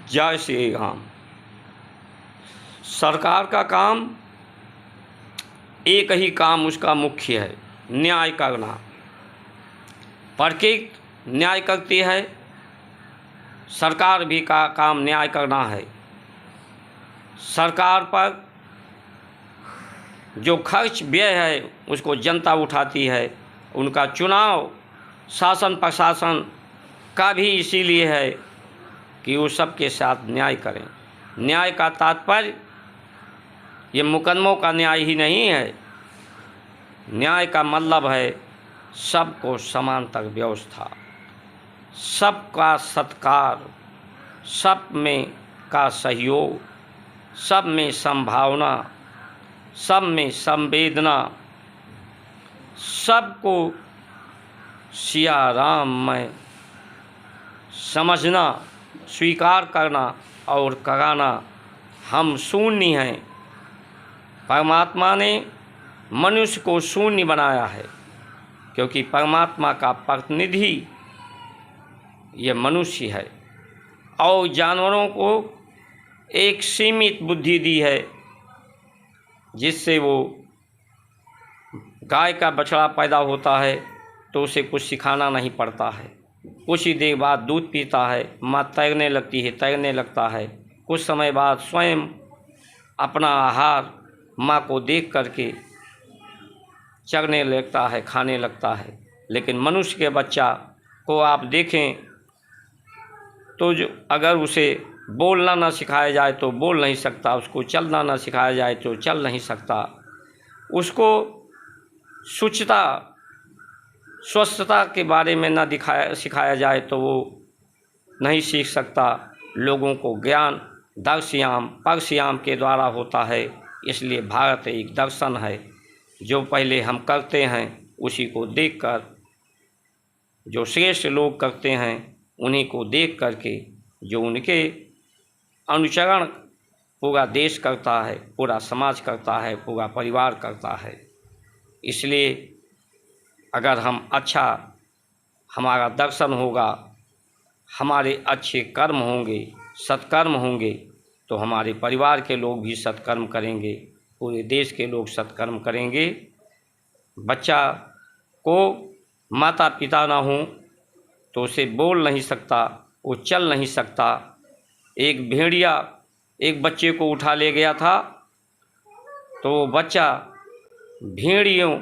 जय श्री राम। सरकार का काम, एक ही काम उसका मुख्य है, न्याय करना। प्रकृति न्याय करती है, सरकार भी का काम न्याय करना है। सरकार पर जो खर्च व्यय है उसको जनता उठाती है। उनका चुनाव शासन प्रशासन का भी इसीलिए है कि वो सबके साथ न्याय करें। न्याय का तात्पर्य ये मुकदमों का न्याय ही नहीं है। न्याय का मतलब है सबको समान तक व्यवस्था, सबका सत्कार, सब में का सहयोग, सब में संभावना, सब में संवेदना, सबको सिया राम में समझना, स्वीकार करना और कराना। हम शून्य हैं। परमात्मा ने मनुष्य को शून्य बनाया है, क्योंकि परमात्मा का प्रतिनिधि ये मनुष्य है। और जानवरों को एक सीमित बुद्धि दी है, जिससे वो गाय का बछड़ा पैदा होता है तो उसे कुछ सिखाना नहीं पड़ता है। कुछ ही देर बाद दूध पीता है, माँ तैरने लगती है, तैरने लगता है। कुछ समय बाद स्वयं अपना आहार माँ को देख करके चरने लगता है, खाने लगता है। लेकिन मनुष्य के बच्चा को आप देखें तो जो अगर उसे बोलना ना सिखाया जाए तो बोल नहीं सकता, उसको चलना ना सिखाया जाए तो चल नहीं सकता, उसको शुचिता स्वस्थता के बारे में ना सिखाया जाए तो वो नहीं सीख सकता। लोगों को ज्ञान दर्शयाम परशयाम के द्वारा होता है। इसलिए भारत एक दर्शन है। जो पहले हम करते हैं उसी को देखकर, जो श्रेष्ठ लोग करते हैं उन्हीं को देख करके, जो उनके अनुचरण पूरा देश करता है, पूरा समाज करता है, पूरा परिवार करता है। इसलिए अगर हम अच्छा, हमारा दर्शन होगा, हमारे अच्छे कर्म होंगे, सत्कर्म होंगे, तो हमारे परिवार के लोग भी सत्कर्म करेंगे, पूरे देश के लोग सत्कर्म करेंगे। बच्चा को माता पिता ना हो तो उसे बोल नहीं सकता, वो चल नहीं सकता। एक भेड़िया एक बच्चे को उठा ले गया था, तो वो बच्चा भेड़ियों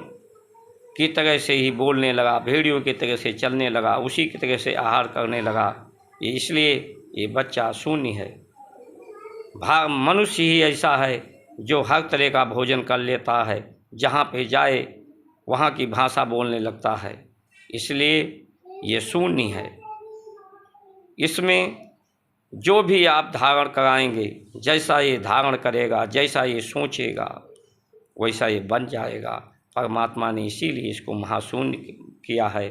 की तरह से ही बोलने लगा, भेड़ियों की तरह से चलने लगा, उसी की तरह से आहार करने लगा। इसलिए ये बच्चा शून्य है। मनुष्य ही ऐसा है जो हर तरह का भोजन कर लेता है, जहाँ पे जाए वहाँ की भाषा बोलने लगता है। इसलिए ये शून्य है। इसमें जो भी आप धारण कराएंगे, जैसा ये धारण करेगा, जैसा ये सोचेगा, वैसा ये बन जाएगा। परमात्मा ने इसीलिए इसको महाशून्य किया है।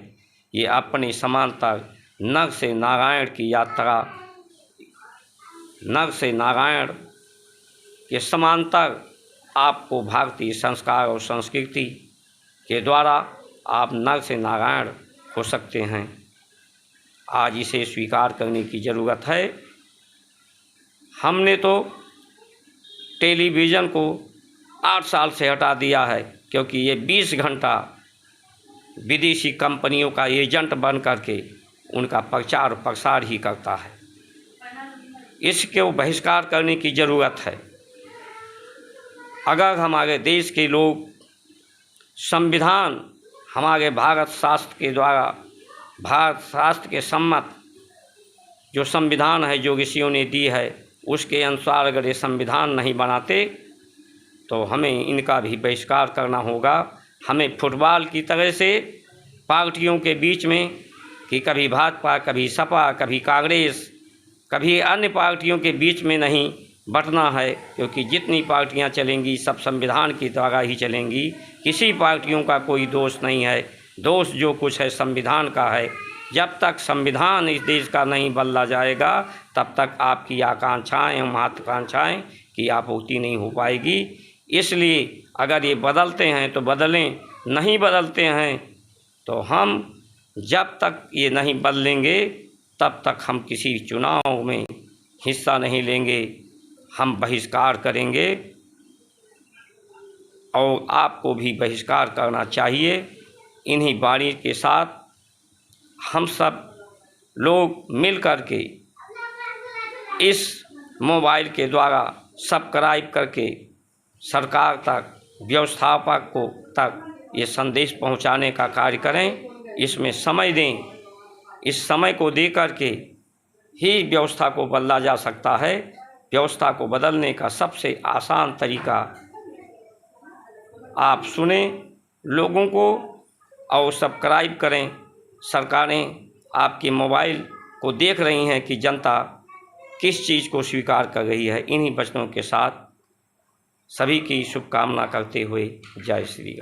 ये अपने समांतर नर से नारायण की यात्रा, नर से नारायण के समांतर आपको भारतीय संस्कार और संस्कृति के द्वारा आप नर से नारायण हो सकते हैं। आज इसे स्वीकार करने की ज़रूरत है। हमने तो टेलीविज़न को 8 साल से हटा दिया है, क्योंकि ये 20 घंटा विदेशी कंपनियों का एजेंट बन करके उनका प्रचार प्रसार ही करता है। इसको बहिष्कार करने की ज़रूरत है। अगर हमारे देश के लोग संविधान, हमारे भारत शास्त्र के द्वारा, भारत शास्त्र के सम्मत जो संविधान है, जो ऋषियों ने दी है, उसके अनुसार अगर ये संविधान नहीं बनाते तो हमें इनका भी बहिष्कार करना होगा। हमें फुटबॉल की तरह से पार्टियों के बीच में कि कभी भाजपा, कभी सपा, कभी कांग्रेस, कभी अन्य पार्टियों के बीच में नहीं बंटना है, क्योंकि जितनी पार्टियां चलेंगी सब संविधान की द्वारा ही चलेंगी। किसी पार्टियों का कोई दोष नहीं है। दोष जो कुछ है संविधान का है। जब तक संविधान इस देश का नहीं बदला जाएगा तब तक आपकी आकांक्षाएं, महत्वाकांक्षाएं की आपूर्ति नहीं हो पाएगी। इसलिए अगर ये बदलते हैं तो बदलें, नहीं बदलते हैं तो हम जब तक ये नहीं बदलेंगे तब तक हम किसी चुनाव में हिस्सा नहीं लेंगे, हम बहिष्कार करेंगे और आपको भी बहिष्कार करना चाहिए। इन्हीं वाणी के साथ हम सब लोग मिल कर के इस मोबाइल के द्वारा सब्सक्राइब करके सरकार तक, व्यवस्थापक को तक ये संदेश पहुंचाने का कार्य करें। इसमें समय दें, इस समय को दे कर के ही व्यवस्था को बदला जा सकता है। व्यवस्था को बदलने का सबसे आसान तरीका आप सुने लोगों को और सब्सक्राइब करें। सरकारें आपके मोबाइल को देख रही हैं कि जनता किस चीज़ को स्वीकार कर रही है। इन्हीं वचनों के साथ सभी की शुभकामना करते हुए जय श्री राम।